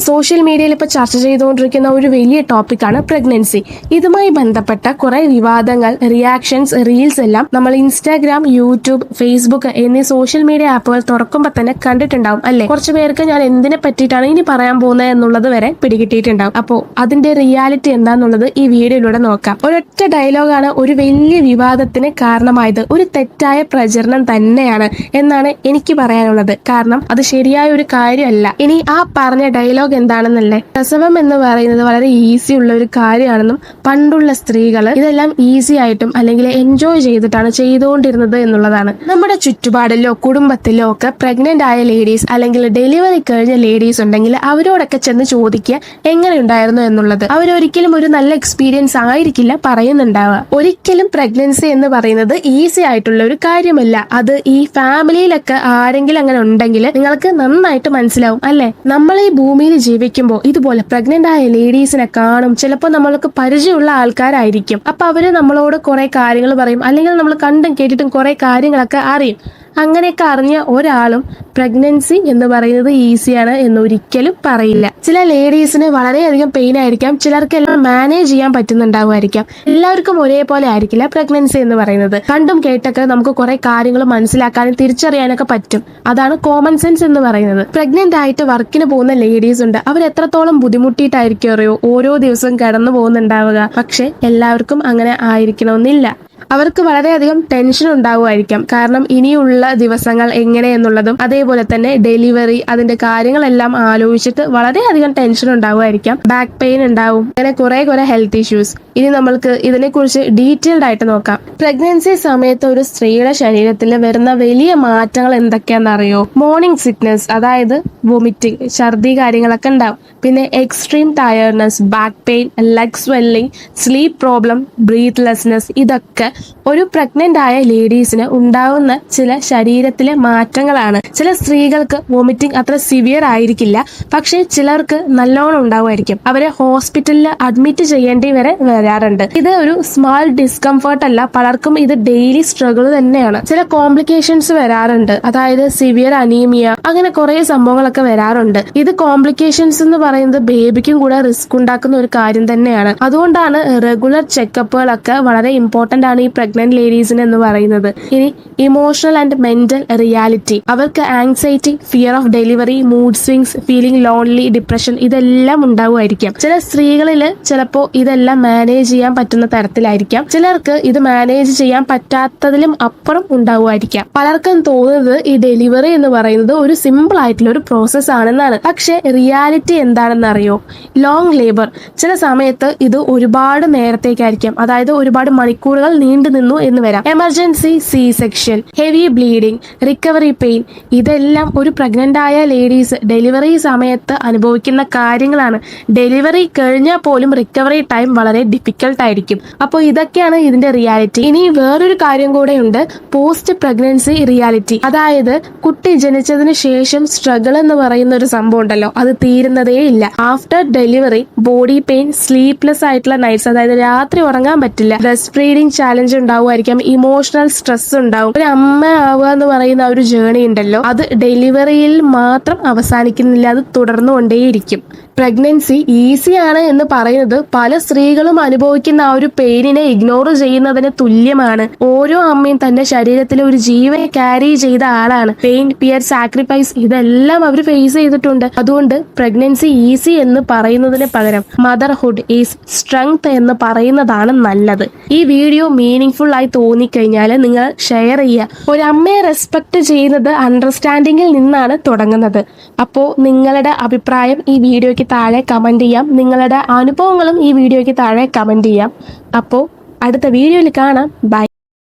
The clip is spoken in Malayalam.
സോഷ്യൽ മീഡിയയിൽ ഇപ്പോൾ ചർച്ച ചെയ്തുകൊണ്ടിരിക്കുന്ന ഒരു വലിയ ടോപ്പിക്കാണ് പ്രഗ്നൻസി. ഇതുമായി ബന്ധപ്പെട്ട കുറെ വിവാദങ്ങൾ, റിയാക്ഷൻസ്, റീൽസ് എല്ലാം നമ്മൾ ഇൻസ്റ്റാഗ്രാം, യൂട്യൂബ്, ഫേസ്ബുക്ക് എന്നീ സോഷ്യൽ മീഡിയ ആപ്പുകൾ തുറക്കുമ്പോൾ തന്നെ കണ്ടിട്ടുണ്ടാവും അല്ലെ? കുറച്ചു പേർക്ക് ഞാൻ എന്തിനെ പറ്റിയിട്ടാണ് ഇനി പറയാൻ പോകുന്നത് എന്നുള്ളത് വരെ പിടികിട്ടിയിട്ടുണ്ടാവും. അപ്പോൾ അതിന്റെ റിയാലിറ്റി എന്താന്നുള്ളത് ഈ വീഡിയോയിലൂടെ നോക്കാം. ഒരൊറ്റ ഡയലോഗാണ് ഒരു വലിയ വിവാദത്തിന് കാരണമായത്. ഒരു തെറ്റായ പ്രചരണം തന്നെയാണ് എന്നാണ് എനിക്ക് പറയാനുള്ളത്. കാരണം അത് ശരിയായ ഒരു കാര്യമല്ല. ഇനി ആ പറഞ്ഞ ഡയലോഗ് എന്താണെന്നല്ലേ? പ്രസവം എന്ന് പറയുന്നത് വളരെ ഈസി ഉള്ള ഒരു കാര്യമാണെന്നും പണ്ടുള്ള സ്ത്രീകൾ ഇതെല്ലാം ഈസി ആയിട്ടും അല്ലെങ്കിൽ എൻജോയ് ചെയ്തിട്ടാണ് ചെയ്തുകൊണ്ടിരുന്നത് എന്നുള്ളതാണ്. നമ്മുടെ ചുറ്റുപാടിലോ കുടുംബത്തിലോ ഒക്കെ പ്രഗ്നന്റ് ആയ ലേഡീസ് അല്ലെങ്കിൽ ഡെലിവറി കഴിഞ്ഞ ലേഡീസ് ഉണ്ടെങ്കിൽ അവരോടൊക്കെ ചെന്ന് ചോദിക്കുക എങ്ങനെ ഉണ്ടായിരുന്നു എന്നുള്ളത്. അവരൊരിക്കലും ഒരു നല്ല എക്സ്പീരിയൻസ് ആയിരിക്കില്ല പറയുന്നുണ്ടാവുക. ഒരിക്കലും പ്രഗ്നൻസി എന്ന് പറയുന്നത് ഈസി ആയിട്ടുള്ള ഒരു കാര്യമല്ല. അത് ഈ ഫാമിലിയിലൊക്കെ ആരെങ്കിലും അങ്ങനെ ഉണ്ടെങ്കിൽ നിങ്ങൾക്ക് നന്നായിട്ട് മനസ്സിലാവും അല്ലെ? നമ്മൾ ഈ ഭൂമിയിൽ ജീവിക്കുമ്പോൾ ഇതുപോലെ പ്രഗ്നന്റ് ആയ ലേഡീസിനെ കാണും. ചിലപ്പോൾ നമ്മൾക്ക് പരിചയമുള്ള ആൾക്കാരായിരിക്കും. അപ്പൊ അവര് നമ്മളോട് കുറെ കാര്യങ്ങൾ പറയും, അല്ലെങ്കിൽ നമ്മൾ കണ്ടും കേട്ടിട്ടും കുറെ കാര്യങ്ങളൊക്കെ അറിയും. അങ്ങനെയൊക്കെ അറിഞ്ഞ ഒരാളും പ്രഗ്നൻസി എന്ന് പറയുന്നത് ഈസിയാണ് എന്നൊരിക്കലും പറയില്ല. ചില ലേഡീസിന് വളരെയധികം പെയിൻ ആയിരിക്കാം, ചിലർക്ക് എല്ലാം മാനേജ് ചെയ്യാൻ പറ്റുന്നുണ്ടാവുമായിരിക്കാം. എല്ലാവർക്കും ഒരേപോലെ ആയിരിക്കില്ല പ്രഗ്നൻസി എന്ന് പറയുന്നത്. കണ്ടും കേട്ടൊക്കെ നമുക്ക് കുറെ കാര്യങ്ങൾ മനസ്സിലാക്കാനും തിരിച്ചറിയാനൊക്കെ പറ്റും. അതാണ് കോമൺ സെൻസ് എന്ന് പറയുന്നത്. പ്രഗ്നന്റ് ആയിട്ട് വർക്കിന് പോകുന്ന ലേഡീസ് ഉണ്ട്. അവർ എത്രത്തോളം ബുദ്ധിമുട്ടിയിട്ടായിരിക്കും അറിയോ ഓരോ ദിവസവും കടന്നു പോകുന്നുണ്ടാവുക. പക്ഷെ എല്ലാവർക്കും അങ്ങനെ ആയിരിക്കണമെന്നില്ല. അവർക്ക് വളരെയധികം ടെൻഷൻ ഉണ്ടാവുമായിരിക്കാം. കാരണം ഇനിയുള്ള ദിവസങ്ങൾ എങ്ങനെയെന്നുള്ളതും അതേപോലെ തന്നെ ഡെലിവറി അതിന്റെ കാര്യങ്ങളെല്ലാം ആലോചിച്ചിട്ട് വളരെയധികം ടെൻഷൻ ഉണ്ടാവുമായിരിക്കാം. ബാക്ക് പെയിൻ ഉണ്ടാവും, അങ്ങനെ കുറെ ഹെൽത്ത് ഇഷ്യൂസ്. ഇനി നമ്മൾക്ക് ഇതിനെക്കുറിച്ച് ഡീറ്റെയിൽഡ് ആയിട്ട് നോക്കാം. പ്രഗ്നൻസി സമയത്ത് ഒരു സ്ത്രീയുടെ ശരീരത്തിൽ വരുന്ന വലിയ മാറ്റങ്ങൾ എന്തൊക്കെയാണെന്നറിയോ? മോർണിംഗ് സിക്നസ്, അതായത് വൊമിറ്റിംഗ്, ഛർദി കാര്യങ്ങളൊക്കെ ഉണ്ടാവും. പിന്നെ extreme tiredness, back pain, leg swelling, sleep problem, breathlessness. ഇതൊക്കെ ഒരു പ്രഗ്നന്റ് ആയ ലേഡീസിന് ഉണ്ടാവുന്ന ചില ശരീരത്തിലെ മാറ്റങ്ങളാണ്. ചില സ്ത്രീകൾക്ക് വോമിറ്റിംഗ് അത്ര സിവിയർ ആയിരിക്കില്ല, പക്ഷെ ചിലർക്ക് നല്ലോണം ഉണ്ടാവുമായിരിക്കും. അവരെ ഹോസ്പിറ്റലിൽ അഡ്മിറ്റ് ചെയ്യേണ്ടി വരെ വരാറുണ്ട്. ഇത് ഒരു സ്മാൾ ഡിസ്കംഫർട്ട് അല്ല, പലർക്കും ഇത് ഡെയിലി സ്ട്രഗിൾ തന്നെയാണ്. ചില കോംപ്ലിക്കേഷൻസ് വരാറുണ്ട്, അതായത് സിവിയർ അനീമിയ, അങ്ങനെ കുറെ സംഭവങ്ങളൊക്കെ വരാറുണ്ട്. ഇത് കോംപ്ലിക്കേഷൻസ് എന്ന് പറയുന്നത് ബേബിക്കും കൂടെ റിസ്ക് ഉണ്ടാക്കുന്ന ഒരു കാര്യം തന്നെയാണ്. അതുകൊണ്ടാണ് റെഗുലർ ചെക്കപ്പുകളൊക്കെ വളരെ ഇമ്പോർട്ടന്റ് ആണ് ഈ പ്രഗ്നന്റ് ലേഡീസിന് എന്ന് പറയുന്നത്. ഇനി ഇമോഷണൽ ആൻഡ് മെന്റൽ റിയാലിറ്റി. അവർക്ക് anxiety, fear of delivery, mood swings, feeling lonely, depression ഇതെല്ലാം ഉണ്ടാവുമായിരിക്കാം. ചില സ്ത്രീകളിൽ ചിലപ്പോൾ ഇതെല്ലാം മാനേജ് ചെയ്യാൻ പറ്റുന്ന തരത്തിലായിരിക്കാം. ചിലർക്ക് ഇത് മാനേജ് ചെയ്യാൻ പറ്റാത്തതിലും അപ്പുറം ഉണ്ടാവുമായിരിക്കാം. പലർക്കും തോന്നുന്നത് ഈ ഡെലിവറി എന്ന് പറയുന്നത് ഒരു സിമ്പിൾ ആയിട്ടുള്ള ഒരു പ്രോസസ് ആണെന്നാണ്. പക്ഷെ റിയാലിറ്റി എന്താണെന്ന് അറിയോ? Long labour. ചില സമയത്ത് ഇത് ഒരുപാട് നേരത്തേക്കായിരിക്കാം, അതായത് ഒരുപാട് മണിക്കൂറുകൾ നീണ്ടു നിന്നു എന്ന് വരാം. Emergency C section, heavy bleeding, recovery pain, ഇതെല്ലാം ഒരു പ്രഗ്നന്റ് ആയ ലേഡീസ് ഡെലിവറി സമയത്ത് അനുഭവിക്കുന്ന കാര്യങ്ങളാണ്. ഡെലിവറി കഴിഞ്ഞാൽ പോലും റിക്കവറി ടൈം വളരെ ഡിഫിക്കൽട്ട് ആയിരിക്കും. അപ്പോൾ ഇതൊക്കെയാണ് ഇതിന്റെ റിയാലിറ്റി. ഇനി വേറൊരു കാര്യം കൂടെ ഉണ്ട്, പോസ്റ്റ് പ്രഗ്നൻസി റിയാലിറ്റി. അതായത് കുട്ടി ജനിച്ചതിന് ശേഷം സ്ട്രഗിൾ എന്ന് പറയുന്ന ഒരു സംഭവം ഉണ്ടല്ലോ, അത് തീരുന്നതേ ഇല്ല. After delivery body pain, sleepless ആയിട്ടുള്ള നൈറ്റ്സ്, അതായത് രാത്രി ഉറങ്ങാൻ പറ്റില്ല, ബ്രസ്റ്റ് ഫീഡിംഗ് ചാലഞ്ച് ഉണ്ടാവുമായിരിക്കാം, ഇമോഷണൽ സ്ട്രെസ് ഉണ്ടാവും. ഒരു അമ്മ ആവുക എന്ന് പറയുന്ന ഒരു ജേണി ഉണ്ടല്ലോ, അത് ഡെലിവറിയിൽ മാത്രം അവസാനിക്കുന്നില്ല, അത് തുടർന്നുകൊണ്ടേയിരിക്കും. പ്രഗ്നൻസി ഈസിയാണ് എന്ന് പറയുന്നത് പല സ്ത്രീകളും അനുഭവിക്കുന്ന ആ ഒരു പെയിനിനെ ഇഗ്നോർ ചെയ്യുന്നതിന് തുല്യമാണ്. ഓരോ അമ്മയും തന്റെ ശരീരത്തിലെ ഒരു ജീവനെ ക്യാരി ചെയ്ത ആളാണ്. പെയിൻ, ഫിയർ, സാക്രിഫൈസ് ഇതെല്ലാം അവർ ഫേസ് ചെയ്തിട്ടുണ്ട്. അതുകൊണ്ട് പ്രഗ്നൻസി ഈസി എന്ന് പറയുന്നതിന് പകരം മദർഹുഡ് ഈസ് സ്ട്രെങ്ത് എന്ന് പറയുന്നതാണ് നല്ലത്. ഈ വീഡിയോ മീനിങ് ഫുൾ ആയി തോന്നിക്കഴിഞ്ഞാൽ നിങ്ങൾ ഷെയർ ചെയ്യുക. ഒരു അമ്മയെ റെസ്പെക്ട് ചെയ്യുന്നത് അണ്ടർസ്റ്റാൻഡിങ്ങിൽ നിന്നാണ് തുടങ്ങുന്നത്. അപ്പോൾ നിങ്ങളുടെ അഭിപ്രായം ഈ വീഡിയോയ്ക്ക് താഴെ കമന്റ് ചെയ്യാം. നിങ്ങളുടെ അനുഭവങ്ങളും ഈ വീഡിയോയ്ക്ക് താഴെ കമന്റ് ചെയ്യാം. അപ്പോൾ അടുത്ത വീഡിയോയിൽ കാണാം. ബൈ.